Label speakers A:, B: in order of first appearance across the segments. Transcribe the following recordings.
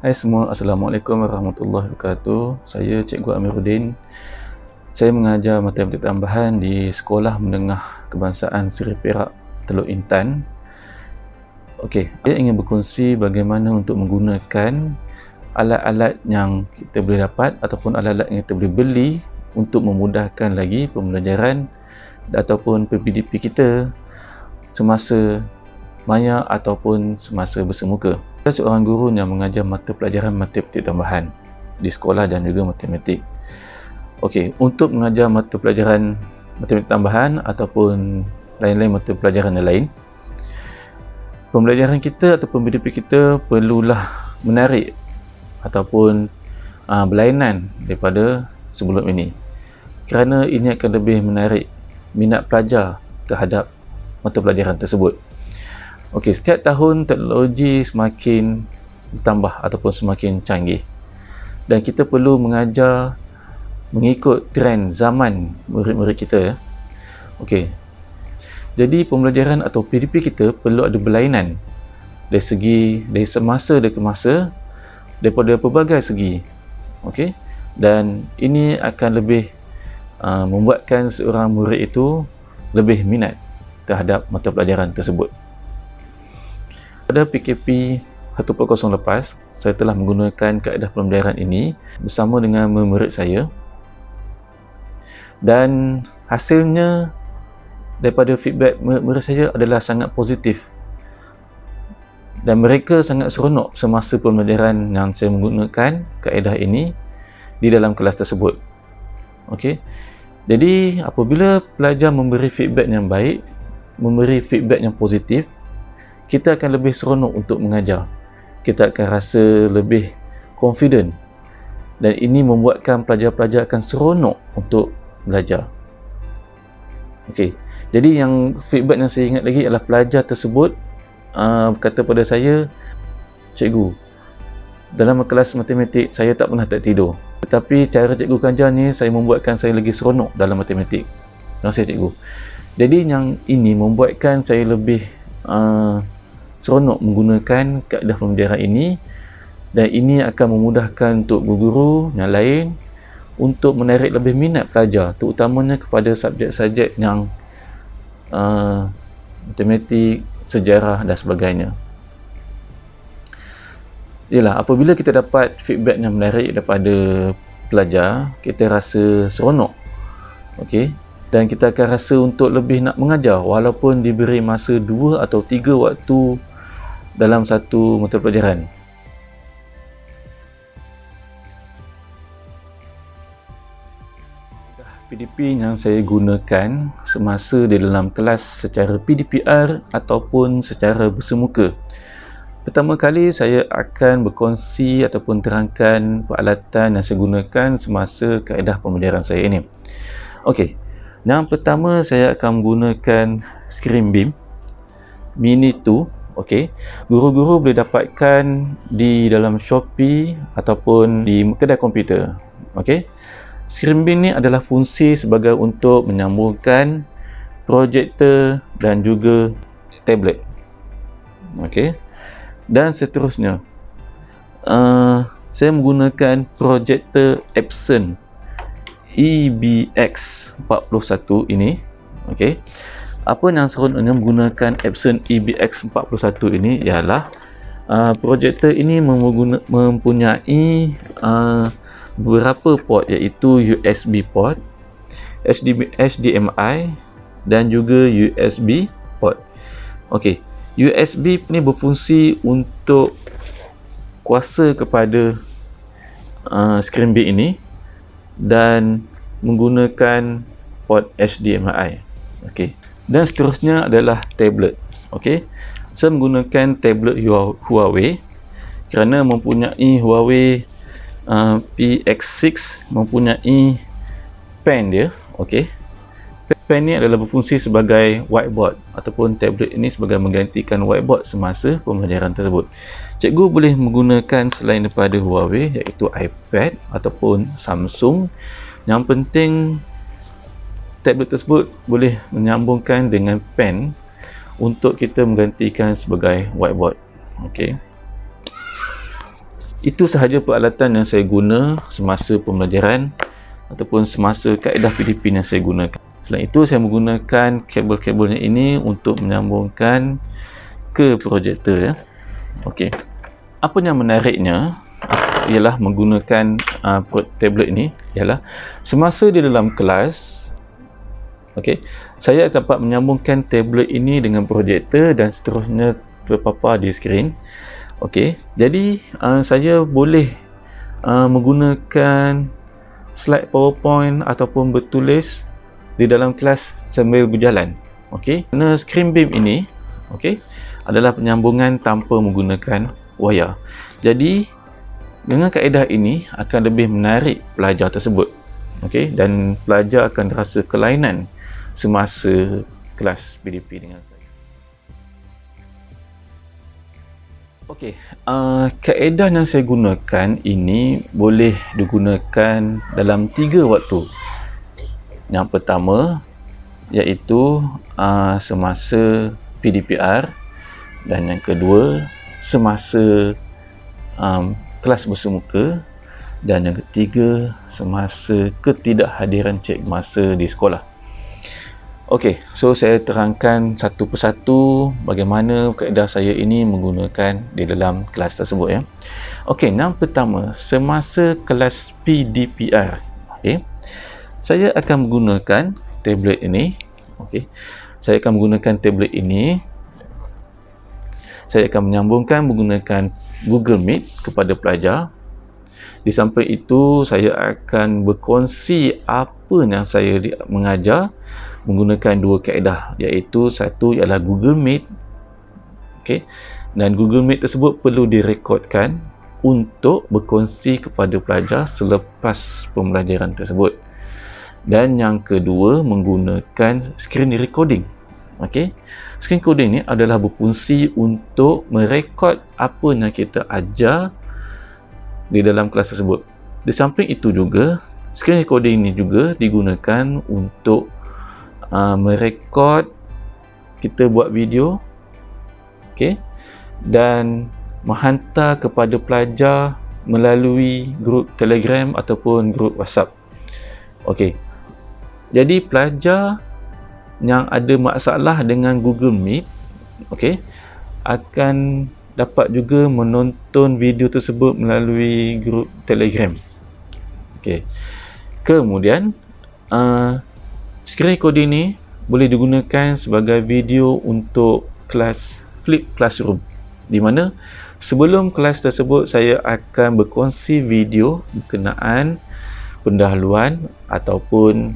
A: Hai semua, Assalamualaikum warahmatullahi wabarakatuh. Saya Cikgu Amiruddin. Saya mengajar matematik tambahan di Sekolah Menengah Kebangsaan Seri Perak, Teluk Intan. Okey, saya ingin berkongsi bagaimana untuk menggunakan alat-alat yang kita boleh dapat ataupun alat-alat yang kita boleh beli untuk memudahkan lagi pembelajaran ataupun PPDP kita semasa maya ataupun semasa bersemuka. Saya seorang guru yang mengajar mata pelajaran matematik tambahan di sekolah dan juga matematik. Okey, untuk mengajar mata pelajaran matematik tambahan ataupun lain-lain mata pelajaran yang lain, pembelajaran kita ataupun PDP kita perlulah menarik ataupun berlainan daripada sebelum ini. Kerana ini akan lebih menarik minat pelajar terhadap mata pelajaran tersebut. Okey, setiap tahun teknologi semakin bertambah ataupun semakin canggih dan kita perlu mengajar mengikut trend zaman murid-murid kita. Okey, jadi pembelajaran atau PDP kita perlu ada berlainan dari semasa ke masa daripada pelbagai segi. Okey, dan ini akan lebih membuatkan seorang murid itu lebih minat terhadap mata pelajaran tersebut. Pada PKP 1.0 lepas, saya telah menggunakan kaedah pembelajaran ini bersama dengan murid saya dan hasilnya daripada feedback murid saya adalah sangat positif dan mereka sangat seronok semasa pembelajaran yang saya menggunakan kaedah ini di dalam kelas tersebut. Okey, jadi apabila pelajar memberi feedback yang baik, memberi feedback yang positif, kita akan lebih seronok untuk mengajar. Kita akan rasa lebih confident dan ini membuatkan pelajar-pelajar akan seronok untuk belajar. Okey, jadi yang feedback yang saya ingat lagi adalah pelajar tersebut kata pada saya, "Cikgu, dalam kelas matematik saya tak pernah tak tidur. Tetapi cara cikgu ajar ni saya membuatkan saya lagi seronok dalam matematik. Terima kasih cikgu." Jadi yang ini membuatkan saya lebih seronok menggunakan kaedah pembelajaran ini dan ini akan memudahkan untuk guru-guru yang lain untuk menarik lebih minat pelajar terutamanya kepada subjek-subjek yang matematik, sejarah dan sebagainya. Yalah, apabila kita dapat feedback yang menarik daripada pelajar, kita rasa seronok. Okey, dan kita akan rasa untuk lebih nak mengajar walaupun diberi masa 2 atau 3 waktu dalam satu mata pelajaran. PDP yang saya gunakan semasa di dalam kelas secara PDPR ataupun secara bersemuka. Pertama kali saya akan berkongsi ataupun terangkan peralatan yang saya gunakan semasa kaedah pembelajaran saya ini. Okey, yang pertama saya akan menggunakan screen beam Mini 2. Okey, guru-guru boleh dapatkan di dalam Shopee ataupun di kedai komputer. Okey, screen beam ni adalah fungsi sebagai untuk menyambungkan projektor dan juga tablet. Okey, dan seterusnya saya menggunakan projektor Epson EBX41 ini. Okey, apa yang seronoknya menggunakan Epson EBX41 ini ialah projektor ini mempunyai beberapa port iaitu USB port, HDMI dan juga USB port. Okey, USB ni berfungsi untuk kuasa kepada screen beam ini dan menggunakan port HDMI. Okey, dan seterusnya adalah tablet. Okey, saya menggunakan tablet Huawei kerana mempunyai Huawei PX6 mempunyai pen dia. Okey, pen ni adalah berfungsi sebagai whiteboard ataupun tablet ini sebagai menggantikan whiteboard semasa pembelajaran tersebut. Cikgu boleh menggunakan selain daripada Huawei iaitu iPad ataupun Samsung. Yang penting tablet tersebut boleh menyambungkan dengan pen untuk kita menggantikan sebagai whiteboard. Okey. Itu sahaja peralatan yang saya guna semasa pembelajaran ataupun semasa kaedah PDP yang saya gunakan. Selain itu, saya menggunakan kabel-kabelnya ini untuk menyambungkan ke projektor ya. Okey. Apa yang menariknya ialah menggunakan tablet ini ialah semasa di dalam kelas, okey, saya dapat menyambungkan tablet ini dengan projektor dan seterusnya terpapar di skrin. Okey, jadi saya boleh menggunakan slide PowerPoint ataupun bertulis di dalam kelas sambil berjalan. Okey, kerana screen beam ini, okey, adalah penyambungan tanpa menggunakan wayar. Jadi dengan kaedah ini akan lebih menarik pelajar tersebut. Okey, dan pelajar akan rasa kelainan semasa kelas PDP dengan saya. Okey, kaedah yang saya gunakan ini boleh digunakan dalam 3 waktu. Yang pertama iaitu semasa PDPR, dan yang kedua semasa kelas bersemuka, dan yang ketiga semasa ketidakhadiran cikgu masa di sekolah. Okey, so saya terangkan satu persatu bagaimana kaedah saya ini menggunakan di dalam kelas tersebut ya. Okey, yang pertama, semasa kelas PDPR. Okey. Saya akan menggunakan tablet ini. Okey. Saya akan menggunakan tablet ini. Saya akan menyambungkan menggunakan Google Meet kepada pelajar. Di samping itu, saya akan berkongsi apa yang saya mengajar menggunakan 2 kaedah, iaitu satu ialah Google Meet. Okey. Dan Google Meet tersebut perlu direkodkan untuk berkongsi kepada pelajar selepas pembelajaran tersebut. Dan yang kedua, menggunakan screen recording. Okey. Screen recording ni adalah berfungsi untuk merekod apa yang kita ajar di dalam kelas tersebut. Di samping itu juga, screen recording ni juga digunakan untuk merekod kita buat video, okey, dan menghantar kepada pelajar melalui grup Telegram ataupun grup WhatsApp. Okey. Jadi pelajar yang ada masalah dengan Google Meet, okey, akan dapat juga menonton video tersebut melalui grup Telegram. Okey. Kemudian screen recording ni boleh digunakan sebagai video untuk kelas flip classroom, di mana sebelum kelas tersebut saya akan berkongsi video berkenaan pendahuluan ataupun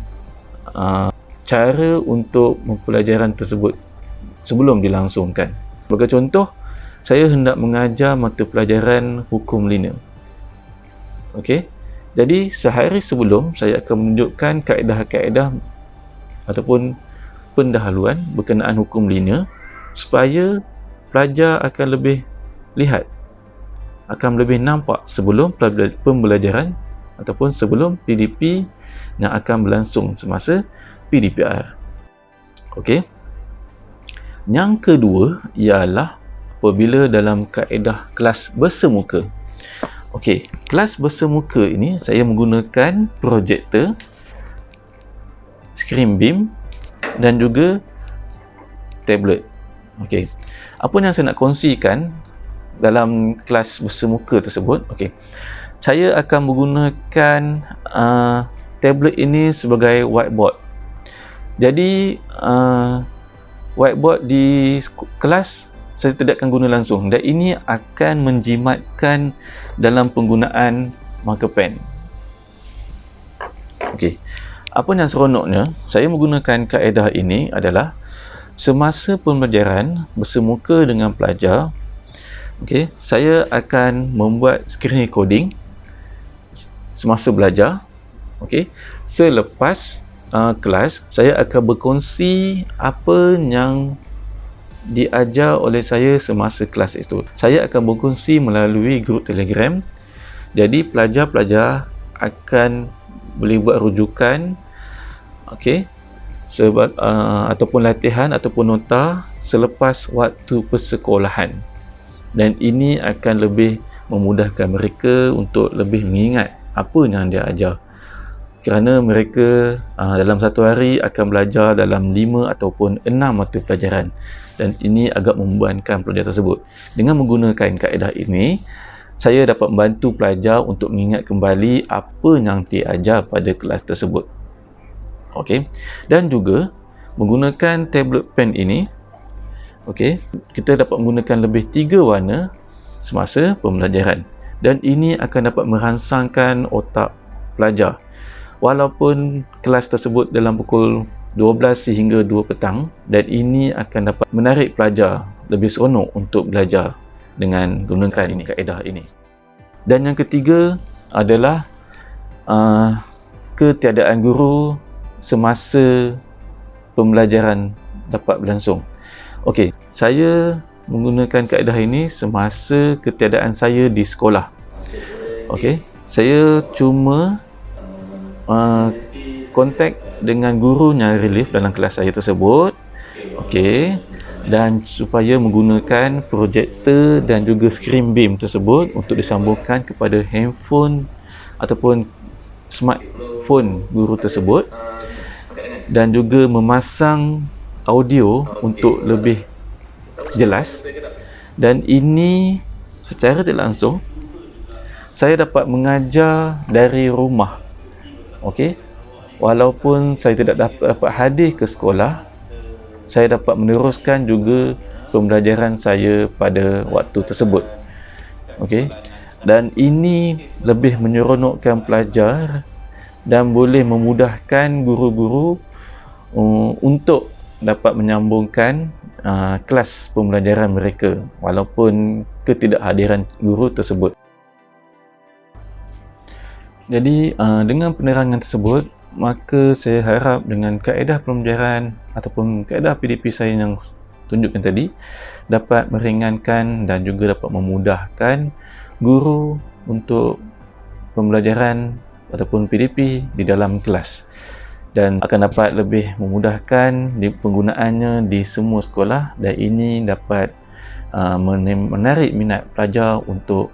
A: cara untuk pembelajaran tersebut sebelum dilangsungkan. Sebagai contoh, saya hendak mengajar mata pelajaran hukum linear. Okey. Jadi sehari sebelum saya akan menunjukkan kaedah-kaedah ataupun pendahuluan berkenaan hukum linear supaya pelajar akan lebih lihat, akan lebih nampak sebelum pembelajaran ataupun sebelum PDP yang akan berlangsung semasa PDPR. Okey. Yang kedua ialah apabila dalam kaedah kelas bersemuka. Okey, kelas bersemuka ini saya menggunakan projektor, screen beam dan juga tablet. Okey. Apa yang saya nak kongsikan dalam kelas bersemuka tersebut? Okey. Saya akan menggunakan tablet ini sebagai whiteboard. Jadi whiteboard di kelas saya tidak akan guna langsung, dan ini akan menjimatkan dalam penggunaan marker pen. Okey. Apa yang seronoknya, saya menggunakan kaedah ini adalah semasa pembelajaran bersemuka dengan pelajar, okey, saya akan membuat screen recording semasa belajar. Okey. Selepas kelas, saya akan berkongsi apa yang diajar oleh saya semasa kelas itu. Saya akan berkongsi melalui grup Telegram. Jadi pelajar-pelajar akan boleh buat rujukan, okey, ataupun latihan ataupun nota selepas waktu persekolahan. Dan ini akan lebih memudahkan mereka untuk lebih mengingat apa yang dia ajar. Kerana mereka dalam satu hari akan belajar dalam 5 ataupun 6 mata pelajaran, dan ini agak membebankan pelajar tersebut. Dengan menggunakan kaedah ini, saya dapat membantu pelajar untuk mengingat kembali apa yang diajar pada kelas tersebut. Okey, dan juga menggunakan tablet pen ini, okey, kita dapat menggunakan lebih 3 warna semasa pembelajaran, dan ini akan dapat merangsangkan otak pelajar. Walaupun kelas tersebut dalam pukul 12 sehingga 2 petang, dan ini akan dapat menarik pelajar lebih seronok untuk belajar dengan gunakan kaedah ini. Dan yang ketiga adalah ketiadaan guru semasa pembelajaran dapat berlangsung. Okey, saya menggunakan kaedah ini semasa ketiadaan saya di sekolah. Okey, saya cuma kontak dengan guru yang relief dalam kelas saya tersebut. Okey, dan supaya menggunakan projektor dan juga screen beam tersebut untuk disambungkan kepada handphone ataupun smartphone guru tersebut, dan juga memasang audio untuk lebih jelas. Dan ini secara tidak langsung saya dapat mengajar dari rumah. Okey, walaupun saya tidak dapat hadir ke sekolah, saya dapat meneruskan juga pembelajaran saya pada waktu tersebut. Okey, dan ini lebih menyeronokkan pelajar dan boleh memudahkan guru-guru untuk dapat menyambungkan kelas pembelajaran mereka walaupun ketidakhadiran guru tersebut. Jadi dengan penerangan tersebut, maka saya harap dengan kaedah pembelajaran ataupun kaedah PDP saya yang tunjukkan tadi dapat meringankan dan juga dapat memudahkan guru untuk pembelajaran ataupun PDP di dalam kelas, dan akan dapat lebih memudahkan di penggunaannya di semua sekolah, dan ini dapat menarik minat pelajar untuk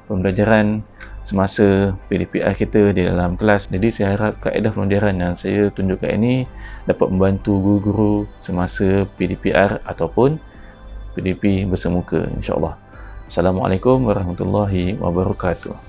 A: pembelajaran semasa PDPR kita di dalam kelas. Jadi saya harap kaedah pembelajaran yang saya tunjukkan ini dapat membantu guru-guru semasa PDPR ataupun PDP bersemuka, insya-Allah. Assalamualaikum warahmatullahi wabarakatuh.